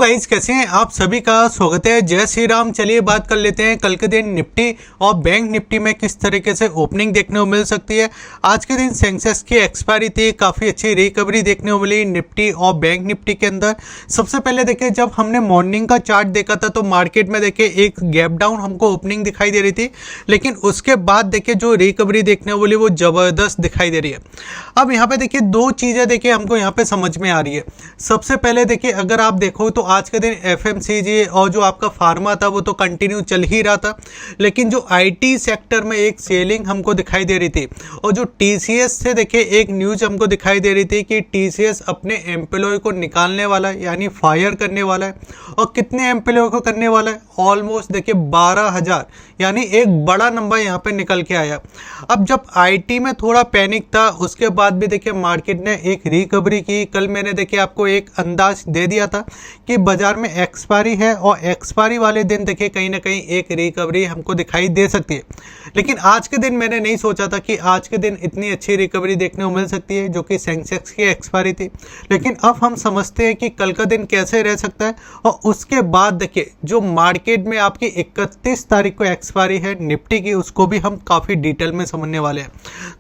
Guys कैसे हैं आप सभी का स्वागत है। जय श्री राम। चलिए बात कर लेते हैं कल के दिन निफ्टी और बैंक निफ्टी में किस तरीके से ओपनिंग देखने को मिल सकती है। आज के दिन सेंसेक्स की एक्सपायरी थी, काफ़ी अच्छी रिकवरी देखने को मिली निफ्टी और बैंक निफ्टी के अंदर। सबसे पहले देखिए जब हमने मॉर्निंग का चार्ट देखा था तो मार्केट में देखिए एक गैप डाउन हमको ओपनिंग दिखाई दे रही थी, लेकिन उसके बाद देखिए जो रिकवरी देखने को मिली वो ज़बरदस्त दिखाई दे रही है। अब यहाँ पे देखिए दो चीज़ें देखिए हमको यहाँ पे समझ में आ रही है। सबसे पहले देखिए अगर आप देखो तो आज के दिन एफएमसीजी और जो आपका फार्मा था वो तो कंटिन्यू चल ही रहा था, लेकिन जो आईटी सेक्टर में एक सेलिंग हमको दिखाई दे रही थी। और जो टीसीएस से देखिए एक न्यूज़ हमको दिखाई दे रही थी कि टीसीएस अपने एम्प्लॉय को निकालने वाला है, यानी फायर करने वाला है। और कितने एम्प्लॉय को करने वाला है? ऑलमोस्ट देखिए 12,000, यानी एक बड़ा नंबर यहाँ पे निकल के आया। अब जब आईटी में थोड़ा पैनिक था उसके बाद भी देखिए मार्केट ने एक रिकवरी की। कल मैंने देखिए आपको एक अंदाज दे दिया था कि बाजार में एक्सपायरी है और एक्सपायरी वाले दिन देखिए कहीं ना कहीं एक रिकवरी हमको दिखाई दे सकती है। लेकिन आज के दिन मैंने नहीं सोचा था कि आज के दिन इतनी अच्छी रिकवरी देखने को मिल सकती है, जो कि सेंसेक्स की एक्सपायरी थी। लेकिन अब हम समझते हैं कि कल का दिन कैसे रह सकता है। और उसके बाद देखिए जो मार्केट में आपकी 31 तारीख को एक्सपायरी है निफ्टी की, उसको भी हम काफ़ी डिटेल में समझने वाले हैं।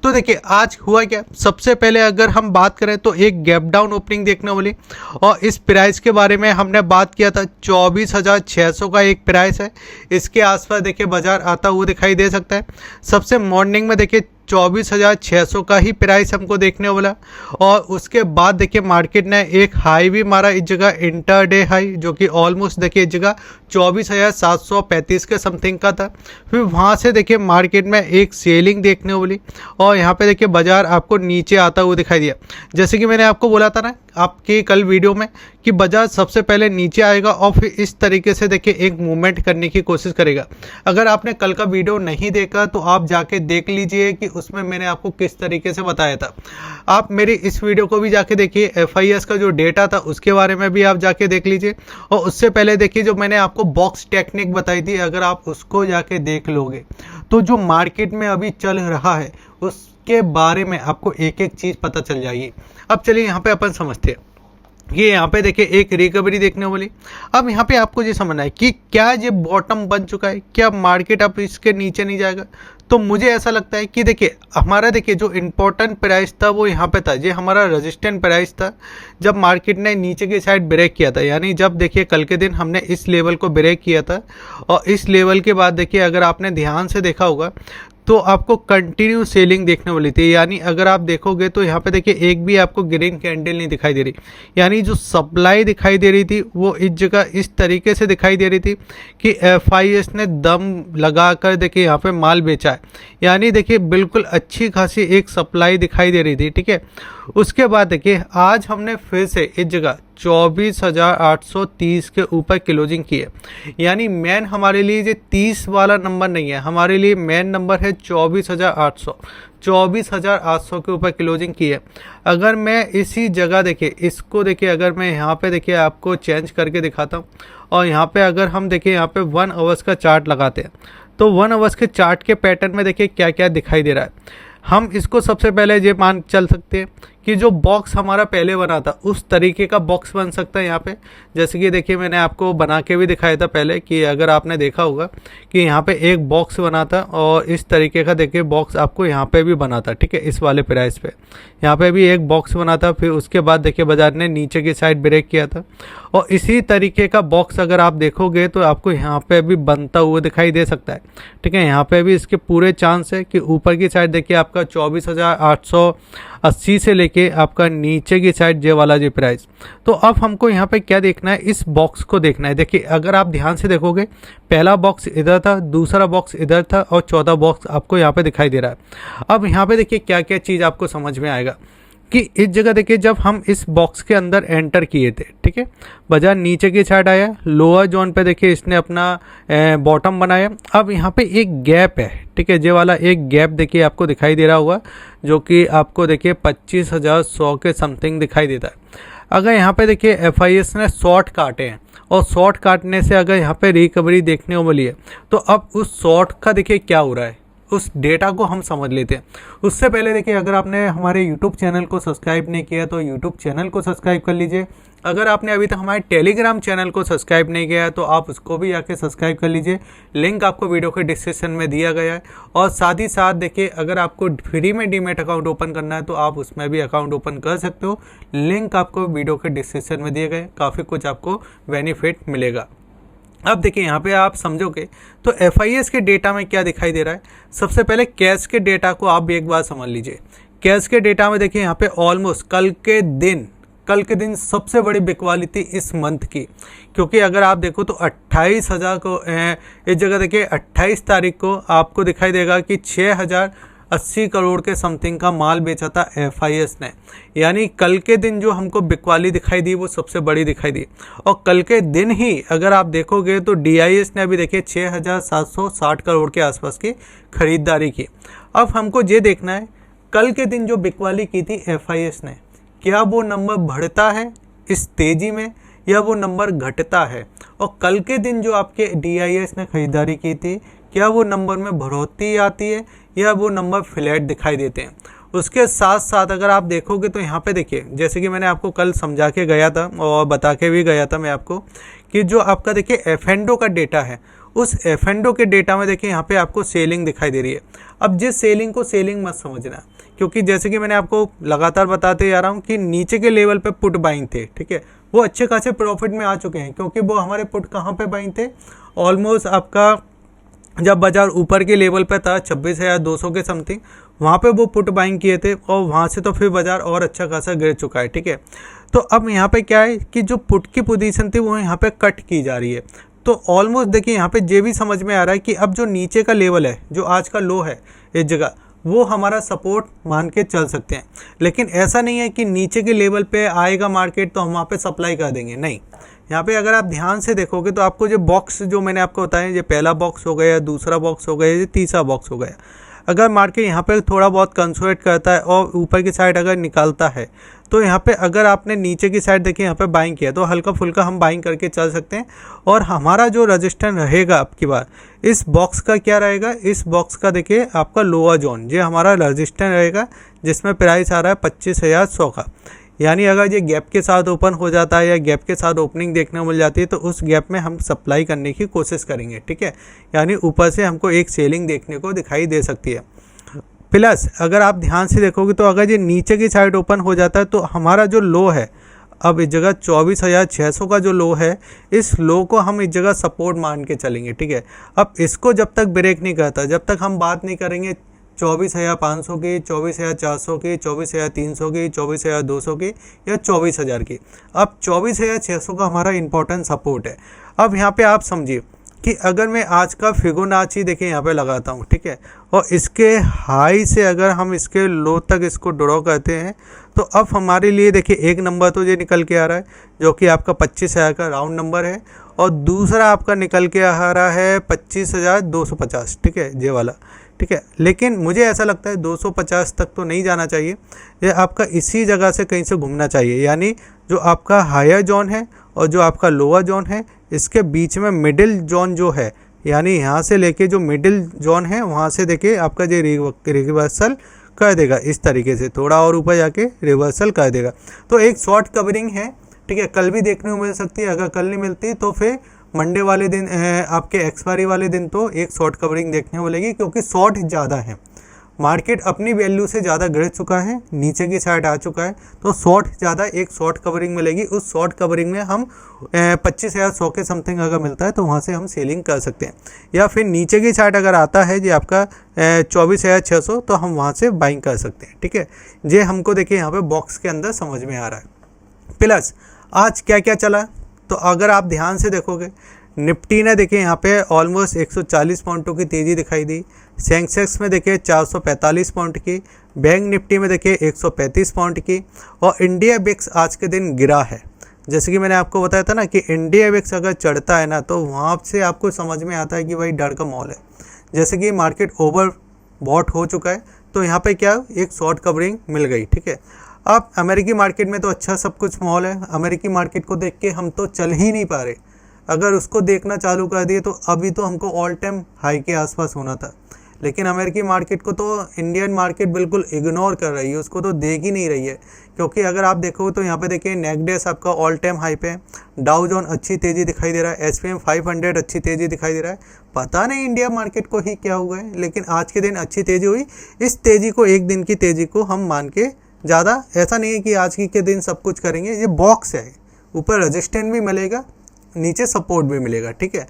तो देखिए आज हुआ क्या। सबसे पहले अगर हम बात करें तो एक गैप डाउन ओपनिंग देखने वाली, और इस प्राइस के बारे में हमने बात किया था 24,600 का एक प्राइस है। इसके आसपास देखिए बाजार आता हुआ दिखाई दे सकता है। सबसे मॉर्निंग में देखिए 24,600 का ही प्राइस हमको देखने वाला। और उसके बाद देखिए मार्केट ने एक हाई भी मारा इस जगह, इंटरडे हाई, जो कि ऑलमोस्ट देखिए इस जगह 24,735 के समथिंग का था। फिर वहाँ से देखिए मार्केट में एक सेलिंग देखने को मिली और यहाँ पे देखिए बाजार आपको नीचे आता हुआ दिखाई दिया। जैसे कि मैंने आपको बोला था ना आपकी कल वीडियो में कि बाजार सबसे पहले नीचे आएगा और फिर इस तरीके से देखिए एक मूवमेंट करने की कोशिश करेगा। अगर आपने कल का वीडियो नहीं देखा तो आप जाके देख लीजिए कि उसमें मैंने आपको किस तरीके से बताया था। आप मेरी इस वीडियो को भी जाके देखिए, एफआईएस का जो डेटा था उसके बारे में भी आप जाके देख लीजिए। और उससे पहले देखिए जो मैंने आपको बॉक्स टेक्निक बताई थी, अगर आप उसको जाके देख लोगे तो जो मार्केट में अभी चल रहा है उसके बारे में आपको एक एक चीज़ पता चल जाएगी। अब चलिए यहाँ पे अपन समझते हैं। ये यहाँ पे देखिए एक रिकवरी देखने वाली। अब यहाँ पे आपको ये समझना है कि क्या ये बॉटम बन चुका है, क्या मार्केट अब इसके नीचे नहीं जाएगा। तो मुझे ऐसा लगता है कि देखिए हमारा देखिए जो इम्पोर्टेंट प्राइस था वो यहाँ पे था, ये हमारा रेजिस्टेंट प्राइस था जब मार्केट ने नीचे की साइड ब्रेक किया था। यानी जब देखिए कल के दिन हमने इस लेवल को ब्रेक किया था और इस लेवल के बाद देखिए अगर आपने ध्यान से देखा होगा तो आपको कंटिन्यू सेलिंग देखने वाली थी। यानी अगर आप देखोगे तो यहाँ पे देखिए एक भी आपको ग्रीन कैंडल नहीं दिखाई दे रही। यानी जो सप्लाई दिखाई दे रही थी वो इस जगह इस तरीके से दिखाई दे रही थी कि एफआईएस ने दम लगाकर देखिए यहाँ पे माल बेचा है। यानी देखिए बिल्कुल अच्छी खासी एक सप्लाई दिखाई दे रही थी, ठीक है। उसके बाद देखिए आज हमने फिर से इस जगह 24,830 के ऊपर क्लोजिंग की है। यानी मेन हमारे लिए ये 30 वाला नंबर नहीं है, हमारे लिए मेन नंबर है 24,800। 24,800 के ऊपर क्लोजिंग की है। अगर मैं इसी जगह देखिए इसको देखिए अगर मैं यहाँ पे देखिए आपको चेंज करके दिखाता हूँ और यहाँ पे अगर हम देखिए यहाँ पे 1 आवर्स का चार्ट लगाते हैं तो 1 आवर्स के चार्ट के पैटर्न में देखिए क्या क्या दिखाई दे रहा है। हम इसको सबसे पहले ये मान चल सकते हैं कि जो बॉक्स हमारा पहले बना था उस तरीके का बॉक्स बन सकता है यहाँ पे। जैसे कि देखिए मैंने आपको बना के भी दिखाया था पहले कि अगर आपने देखा होगा कि यहाँ पे एक बॉक्स बना था और इस तरीके का देखिए बॉक्स आपको यहाँ पे भी बना था, ठीक है। इस वाले प्राइस पे यहाँ पे भी एक बॉक्स बना था। फिर उसके बाद देखिए बाजार ने नीचे की साइड ब्रेक किया था और इसी तरीके का बॉक्स अगर आप देखोगे तो आपको यहाँ पे भी बनता हुआ दिखाई दे सकता है, ठीक है। यहाँ पे भी इसके पूरे चांस है कि ऊपर की साइड देखिए आपका 24,880 से लेके आपका नीचे की साइड जे वाला जो प्राइस। तो अब हमको यहाँ पे क्या देखना है, इस बॉक्स को देखना है। देखिए अगर आप ध्यान से देखोगे पहला बॉक्स इधर था, दूसरा बॉक्स इधर था और चौथा बॉक्स आपको यहाँ पे दिखाई दे रहा है। अब यहाँ पे देखिए क्या क्या चीज़ आपको समझ में आएगा कि इस जगह देखिए जब हम इस बॉक्स के अंदर एंटर किए थे, ठीक है, बाजार नीचे की साइड आया, लोअर जोन पे देखिए इसने अपना बॉटम बनाया। अब यहाँ पे एक गैप है, ठीक है, ये वाला एक गैप देखिए आपको दिखाई दे रहा होगा जो कि आपको देखिए 25,100 के समथिंग दिखाई देता है। अगर यहाँ पे देखिए एफआईएस ने शॉर्ट काटे हैं और शॉर्ट काटने से अगर यहाँ पे रिकवरी देखने को मिली है तो अब उस शॉर्ट का देखिए क्या हो रहा है, उस डेटा को हम समझ लेते हैं। उससे पहले देखिए, अगर आपने हमारे यूट्यूब चैनल को सब्सक्राइब नहीं किया तो यूट्यूब चैनल को सब्सक्राइब कर लीजिए। अगर आपने अभी तक हमारे टेलीग्राम चैनल को सब्सक्राइब नहीं किया है तो आप उसको भी आके सब्सक्राइब कर लीजिए, लिंक आपको वीडियो के डिस्क्रिप्शन में दिया गया है। और साथ ही साथ देखिए, अगर आपको फ्री में डीमैट अकाउंट ओपन करना है तो आप उसमें भी अकाउंट ओपन कर सकते हो, लिंक आपको वीडियो के डिस्क्रिप्शन में दिए गए। काफ़ी कुछ आपको बेनिफिट मिलेगा। अब देखिए, यहाँ पे आप समझोगे तो FIS के डेटा में क्या दिखाई दे रहा है। सबसे पहले कैश के डेटा को आप भी एक बार समझ लीजिए। कैश के डेटा में देखिए, यहाँ पे ऑलमोस्ट कल के दिन सबसे बड़ी बिकवाली थी इस मंथ की, क्योंकि अगर आप देखो तो 28,000 को इस जगह देखिए 28 तारीख को आपको दिखाई देगा कि 6,080 करोड़ के समथिंग का माल बेचा था FIS ने। यानी कल के दिन जो हमको बिकवाली दिखाई दी वो सबसे बड़ी दिखाई दी। और कल के दिन ही अगर आप देखोगे तो DIS ने अभी देखिए 6,760 करोड़ के आसपास की खरीदारी की। अब हमको ये देखना है, कल के दिन जो बिकवाली की थी FIS ने, क्या वो नंबर बढ़ता है इस तेज़ी में या वो नंबर घटता है। और कल के दिन जो आपके DIS ने खरीदारी की थी, क्या वो नंबर में बढ़ोतरी आती है या वो नंबर फ्लैट दिखाई देते हैं। उसके साथ साथ अगर आप देखोगे तो यहाँ पे देखिए, जैसे कि मैंने आपको कल समझा के गया था और बता के भी गया था मैं आपको, कि जो आपका देखिए F&O का डेटा है, उस F&O के डेटा में देखिए यहाँ पे आपको सेलिंग दिखाई दे रही है। अब जिस सेलिंग को सेलिंग मत समझना, क्योंकि जैसे कि मैंने आपको लगातार बताते जा रहा हूँ कि नीचे के लेवल पे पुट बाइंग थे, ठीक है, वो अच्छे खासे प्रॉफिट में आ चुके हैं, क्योंकि वो हमारे पुट कहाँ पे बाइंग थे, ऑलमोस्ट आपका जब बाजार ऊपर के लेवल पे था 26,200 के समथिंग, वहाँ पे वो पुट बाइंग किए थे और वहाँ से तो फिर बाजार और अच्छा खासा गिर चुका है, ठीक है। तो अब यहाँ पे क्या है कि जो पुट की पोजीशन थी वो यहाँ पे कट की जा रही है। तो ऑलमोस्ट देखिए, यहाँ पे ये भी समझ में आ रहा है कि अब जो नीचे का लेवल है, जो आज का लो है इस जगह, वो हमारा सपोर्ट मान के चल सकते हैं। लेकिन ऐसा नहीं है कि नीचे के लेवल पे आएगा मार्केट तो हम वहाँ पे सप्लाई कर देंगे, नहीं। यहाँ पे अगर आप ध्यान से देखोगे तो आपको जो बॉक्स जो मैंने आपको बताया, ये पहला बॉक्स हो गया, दूसरा बॉक्स हो गया, ये तीसरा बॉक्स हो गया। अगर मार्केट यहाँ पे थोड़ा बहुत कंसोलिडेट करता है और ऊपर की साइड अगर निकालता है तो यहाँ पे अगर आपने नीचे की साइड देखिए यहाँ पे बाइंग किया तो हल्का फुल्का हम बाइंग करके चल सकते हैं। और हमारा जो रजिस्टेंस रहेगा अब की बार इस बॉक्स का क्या रहेगा, इस बॉक्स का देखिए आपका लोअर जोन, ये हमारा रजिस्टेंस रहेगा जिसमें प्राइस आ रहा है 25,100 का। यानी अगर ये गैप के साथ ओपन हो जाता है या गैप के साथ ओपनिंग देखने को मिल जाती है तो उस गैप में हम सप्लाई करने की कोशिश करेंगे, ठीक है। यानी ऊपर से हमको एक सेलिंग देखने को दिखाई दे सकती है। प्लस अगर आप ध्यान से देखोगे तो अगर ये नीचे की साइड ओपन हो जाता है तो हमारा जो लो है अब इस जगह 24,600 का जो लो है, इस लो को हम इस जगह सपोर्ट मान के चलेंगे, ठीक है। अब इसको जब तक ब्रेक नहीं करता, जब तक हम बात नहीं करेंगे 24,500 की, 24,400 की, 24,300 की, 24,200 की या 24,000 की। अब 24,600 का हमारा इंपॉर्टेंट सपोर्ट है। अब यहाँ पे आप समझिए कि अगर मैं आज का फिबोनाची देखिए यहाँ पे लगाता हूँ, ठीक है, और इसके हाई से अगर हम इसके लो तक इसको ड्रॉ करते हैं तो अब हमारे लिए देखिए एक नंबर तो ये निकल के आ रहा है जो कि आपका 25,000 का राउंड नंबर है, और दूसरा आपका निकल के आ रहा है 25,250, ठीक है, ये वाला, ठीक है। लेकिन मुझे ऐसा लगता है 250 तक तो नहीं जाना चाहिए, ये आपका इसी जगह से कहीं से घूमना चाहिए। यानी जो आपका हायर जोन है और जो आपका लोअर जोन है, इसके बीच में मिडिल जोन जो है, यानी यहाँ से लेके जो मिडिल जोन है वहाँ से देखिए आपका जो रिवर्सल कर देगा इस तरीके से, थोड़ा और ऊपर जाके रिवर्सल कर देगा। तो एक शॉर्ट कवरिंग है, ठीक है, कल भी देखने को मिल सकती है। अगर कल नहीं मिलती तो फिर मंडे वाले दिन आपके एक्सपायरी वाले दिन तो एक शॉर्ट कवरिंग देखने को मिलेगी, क्योंकि शॉर्ट ज़्यादा है, मार्केट अपनी वैल्यू से ज़्यादा गिर चुका है, नीचे की साइड आ चुका है, तो शॉर्ट ज़्यादा एक शॉर्ट कवरिंग मिलेगी। उस शॉर्ट कवरिंग में हम 25,100 के समथिंग अगर मिलता है तो वहाँ से हम सेलिंग कर सकते हैं, या फिर नीचे की साइड अगर आता है जी आपका 24,600 तो हम वहाँ से बाइंग कर सकते हैं, ठीक है। ये हमको देखिए यहाँ पे बॉक्स के अंदर समझ में आ रहा है। प्लस आज क्या क्या चला, तो अगर आप ध्यान से देखोगे निफ्टी ने देखिए यहाँ पे ऑलमोस्ट 140 पॉइंटों की तेज़ी दिखाई दी, सेंसेक्स में देखिए 445 पॉइंट की, बैंक निफ्टी में देखिए 135 पॉइंट की, और इंडिया बिक्स आज के दिन गिरा है। जैसे कि मैंने आपको बताया था ना कि इंडिया बिक्स अगर चढ़ता है ना तो वहाँ से आपको समझ में आता है कि भाई डर का माहौल है। जैसे कि मार्केट ओवर बॉट हो चुका है तो यहाँ पे क्या एक शॉर्ट कवरिंग मिल गई, ठीक है। अब अमेरिकी मार्केट में तो अच्छा सब कुछ माहौल है, अमेरिकी मार्केट को देख के हम तो चल ही नहीं पा रहे। अगर उसको देखना चालू कर दिए तो अभी तो हमको ऑल टाइम हाई के आसपास होना था, लेकिन अमेरिकी मार्केट को तो इंडियन मार्केट बिल्कुल इग्नोर कर रही है, उसको तो देख ही नहीं रही है। क्योंकि अगर आप देखो तो यहाँ पे देखिए नेस्डेक आपका ऑल टाइम हाई पे है, डाउ जोन अच्छी तेज़ी दिखाई दे रहा है, एसपीएम 500 अच्छी तेज़ी दिखाई दे रहा है। पता नहीं इंडिया मार्केट को ही क्या हुआ है, लेकिन आज के दिन अच्छी तेज़ी हुई। इस तेज़ी को, एक दिन की तेज़ी को हम मान के ज़्यादा ऐसा नहीं है कि आज की के दिन सब कुछ करेंगे। ये बॉक्स है, ऊपर रेजिस्टेंस भी मिलेगा, नीचे सपोर्ट भी मिलेगा, ठीक है।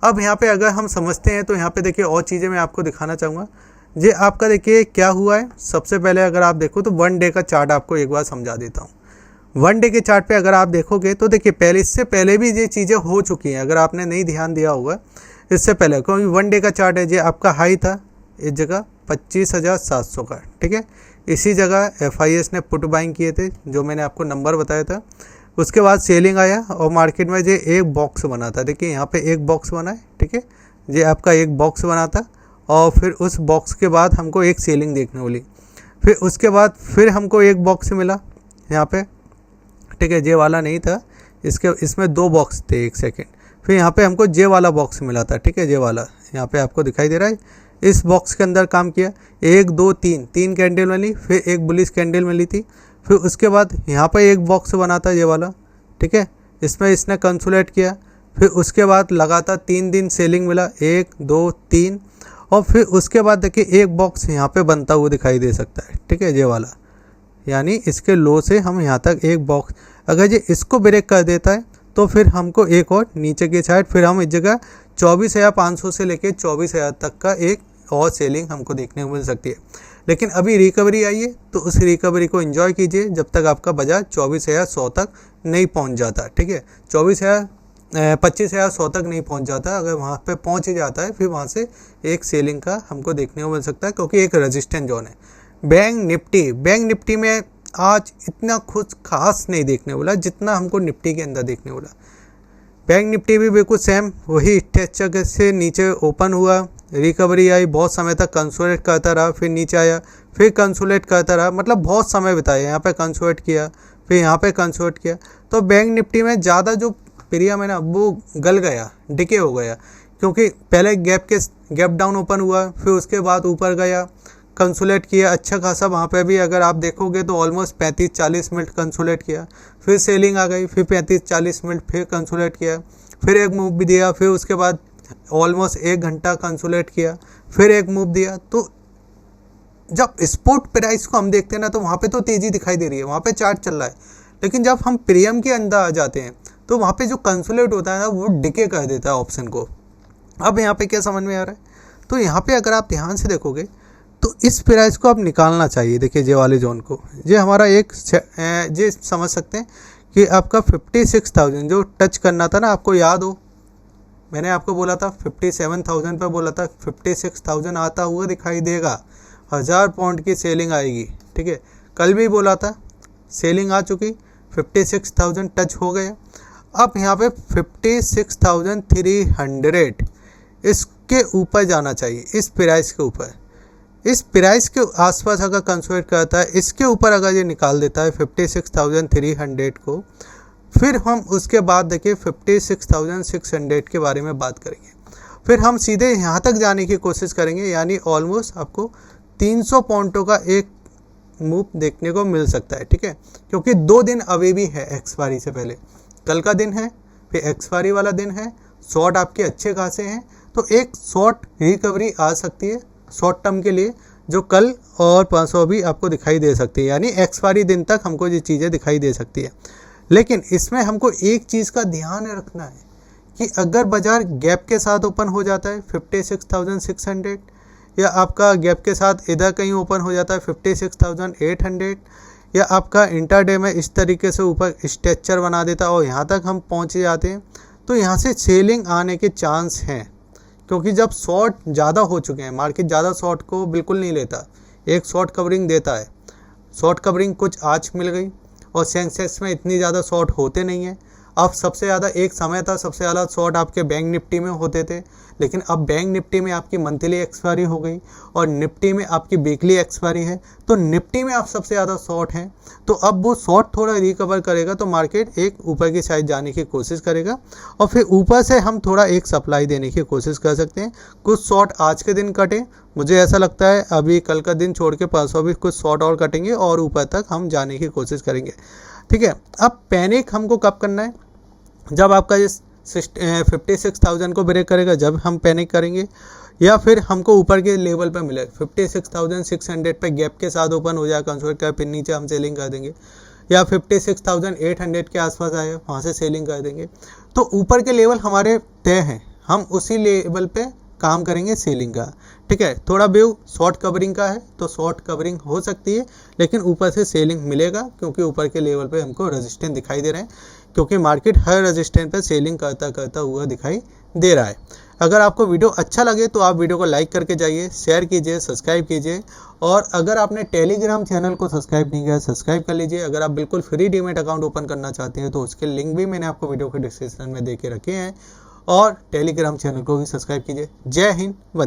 अब यहाँ पे अगर हम समझते हैं तो यहाँ पे देखिए और चीज़ें मैं आपको दिखाना चाहूँगा। ये आपका देखिए क्या हुआ है। सबसे पहले अगर आप देखो तो 1 डे का चार्ट आपको एक बार समझा देता हूँ। 1 डे के चार्ट पे अगर आप देखोगे तो देखिए पहले, इससे पहले भी ये चीज़ें हो चुकी हैं, अगर आपने नहीं ध्यान दिया होगा इससे पहले। क्योंकि 1 डे का चार्ट है, ये आपका हाई था इस जगह 25,700 का, ठीक है। इसी जगह FIS ने पुट बाइंग किए थे, जो मैंने आपको नंबर बताया था। उसके बाद सेलिंग आया और मार्केट में ये एक बॉक्स बना था, देखिए यहाँ पे एक बॉक्स बना है, ठीक है। ये आपका एक बॉक्स बना था और फिर उस बॉक्स के बाद हमको एक सेलिंग देखने मिली। फिर उसके बाद फिर हमको एक बॉक्स मिला यहाँ पे, ठीक है। ये वाला नहीं था, इसमें 2 बॉक्स थे, एक सेकेंड। फिर यहाँ पे हमको जे वाला बॉक्स मिला था, ठीक है। जे वाला यहाँ पे आपको दिखाई दे रहा है। इस बॉक्स के अंदर काम किया, 1 2 3 कैंडल मिली, फिर एक बुलिश कैंडल मिली थी। फिर उसके बाद यहाँ पर एक बॉक्स बना था ये वाला, ठीक है। इसमें इसने कंसोलिडेट किया। फिर उसके बाद लगातार 3 दिन सेलिंग मिला, 1 2 3। और फिर उसके बाद देखिए एक बॉक्स यहाँ पे बनता हुआ दिखाई दे सकता है, ठीक है, ये वाला। यानी इसके लो से हम यहाँ तक एक बॉक्स, अगर ये इसको ब्रेक कर देता है तो फिर हमको एक और नीचे की साइड, फिर हम इस जगह 24,500 से लेके 24,000 तक का एक और सेलिंग हमको देखने को मिल सकती है। लेकिन अभी रिकवरी आई है तो उस रिकवरी को एंजॉय कीजिए जब तक आपका बाजार 24,100 तक नहीं पहुंच जाता, ठीक है। 25,100 तक नहीं पहुंच जाता। अगर वहां पे पहुंच ही जाता है फिर वहां से एक सेलिंग का हमको देखने को मिल सकता है, क्योंकि एक रेजिस्टेंस जोन है। बैंक निफ्टी में आज इतना कुछ खास नहीं देखने वाला जितना हमको निफ्टी के अंदर देखने वाला। बैंक निफ्टी भी बिल्कुल सेम वही स्ट्रक्चर से नीचे ओपन हुआ, रिकवरी आई, बहुत समय तक कंसोलिडेट करता रहा, फिर नीचे आया, फिर कंसोलिडेट करता रहा, मतलब बहुत समय बिताया। यहाँ पे कंसोलिडेट किया, फिर यहाँ पे कंसोलिडेट किया। तो बैंक निफ्टी में ज़्यादा जो प्रीमियम है ना वो गल गया, डिके हो गया, क्योंकि पहले गैप डाउन ओपन हुआ, फिर उसके बाद ऊपर गया, कंसोलिडेट किया अच्छा खासा। वहाँ पे भी अगर आप देखोगे तो ऑलमोस्ट 35-40 मिनट कंसोलिडेट किया, फिर सेलिंग आ गई, फिर 35-40 मिनट फिर कंसोलिडेट किया, फिर एक मूव भी दिया, फिर उसके बाद ऑलमोस्ट 1 घंटा कंसोलिडेट किया, फिर एक मूव दिया। तो जब स्पॉट प्राइस को हम देखते हैं ना तो वहाँ पे तो तेज़ी दिखाई दे रही है, वहाँ पे चार्ट चल रहा है। लेकिन जब हम प्रीमियम के अंदर आ जाते हैं तो वहाँ पे जो कंसोलिडेट होता है ना वो डिके कर देता है ऑप्शन को। अब यहाँ पे क्या समझ में आ रहा है, तो यहाँ पे अगर आप ध्यान से देखोगे तो इस प्राइस को आप निकालना चाहिए। देखिए जे वाले जोन को, ये हमारा एक ये समझ सकते हैं कि आपका 56,000 जो टच करना था ना, आपको याद हो मैंने आपको बोला था 57,000 पे बोला था 56,000 आता हुआ दिखाई देगा, 1000 पॉइंट की सेलिंग आएगी, ठीक है। कल भी बोला था, सेलिंग आ चुकी, 56,000 टच हो गया। अब यहाँ पे 56,300 इसके ऊपर जाना चाहिए, इस प्राइस के ऊपर। इस प्राइस के आसपास अगर कंसोलिडेट करता है, इसके ऊपर अगर ये निकाल देता है 56,300 को, फिर हम उसके बाद देखिए 56,600 के बारे में बात करेंगे। फिर हम सीधे यहाँ तक जाने की कोशिश करेंगे, यानी ऑलमोस्ट आपको 300 पॉइंटों का एक मूव देखने को मिल सकता है, ठीक है। क्योंकि 2 दिन अभी भी है एक्सपायरी से पहले, कल का दिन है, फिर एक्सपायरी वाला दिन है, शॉर्ट आपके अच्छे खासे हैं, तो एक शॉर्ट रिकवरी आ सकती है शॉर्ट टर्म के लिए, जो कल और 500 भी आपको दिखाई दे सकती है। यानी एक्सपायरी दिन तक हमको ये चीज़ें दिखाई दे सकती है। लेकिन इसमें हमको एक चीज़ का ध्यान रखना है कि अगर बाजार गैप के साथ ओपन हो जाता है 56,600, या आपका गैप के साथ इधर कहीं ओपन हो जाता है 56,800, या आपका इंटरडे में इस तरीके से ऊपर स्ट्रक्चर बना देता है और यहाँ तक हम पहुँच जाते हैं, तो यहाँ से सेलिंग आने के चांस हैं। क्योंकि जब शॉर्ट ज़्यादा हो चुके हैं, मार्केट ज़्यादा शॉर्ट को बिल्कुल नहीं लेता, एक शॉर्ट कवरिंग देता है। शॉर्ट कवरिंग कुछ आज मिल गई और सेंसेक्स में इतनी ज़्यादा शॉर्ट होते नहीं हैं। अब सबसे ज़्यादा एक समय था सबसे ज़्यादा शॉर्ट आपके बैंक निफ्टी में होते थे, लेकिन अब बैंक निफ्टी में आपकी मंथली एक्सपायरी हो गई और निफ्टी में आपकी वीकली एक्सपायरी है, तो निफ्टी में आप सबसे ज़्यादा शॉर्ट हैं। तो अब वो शॉर्ट थोड़ा रिकवर करेगा तो मार्केट एक ऊपर की साइड जाने की कोशिश करेगा और फिर ऊपर से हम थोड़ा एक सप्लाई देने की कोशिश कर सकते हैं। कुछ शॉर्ट आज के दिन कटे, मुझे ऐसा लगता है अभी कल का दिन छोड़ के परसों भी कुछ शॉर्ट और कटेंगे और ऊपर तक हम जाने की कोशिश करेंगे। ठीक है, अब पैनिक हमको कब करना है? जब आपका ये 56,000 को ब्रेक करेगा, जब हम पैनिक करेंगे, या फिर हमको ऊपर के लेवल पे मिले 56,600 पे गैप के साथ ओपन हो जाए कंसोलिडेट कर, फिर नीचे हम सेलिंग कर देंगे, या 56,800 के आसपास आए वहाँ से सेलिंग कर देंगे। तो ऊपर के लेवल हमारे तय हैं, हम उसी लेवल पे काम करेंगे सेलिंग का। ठीक है, थोड़ा व्यू शॉर्ट कवरिंग का है तो शॉर्ट कवरिंग हो सकती है, लेकिन ऊपर से सेलिंग मिलेगा क्योंकि ऊपर के लेवल पे हमको रेजिस्टेंस दिखाई दे रहे हैं, क्योंकि मार्केट हर रेजिस्टेंस पे सेलिंग करता हुआ दिखाई दे रहा है। अगर आपको वीडियो अच्छा लगे तो आप वीडियो को लाइक करके जाइए, शेयर कीजिए, सब्सक्राइब कीजिए, और अगर आपने टेलीग्राम चैनल को सब्सक्राइब नहीं किया सब्सक्राइब कर लीजिए। अगर आप बिल्कुल फ्री डीमैट अकाउंट ओपन करना चाहते हैं तो उसके लिंक भी मैंने आपको वीडियो के डिस्क्रिप्शन में दे के रखे हैं, और टेलीग्राम चैनल को भी सब्सक्राइब कीजिए। जय हिंद, वंदे।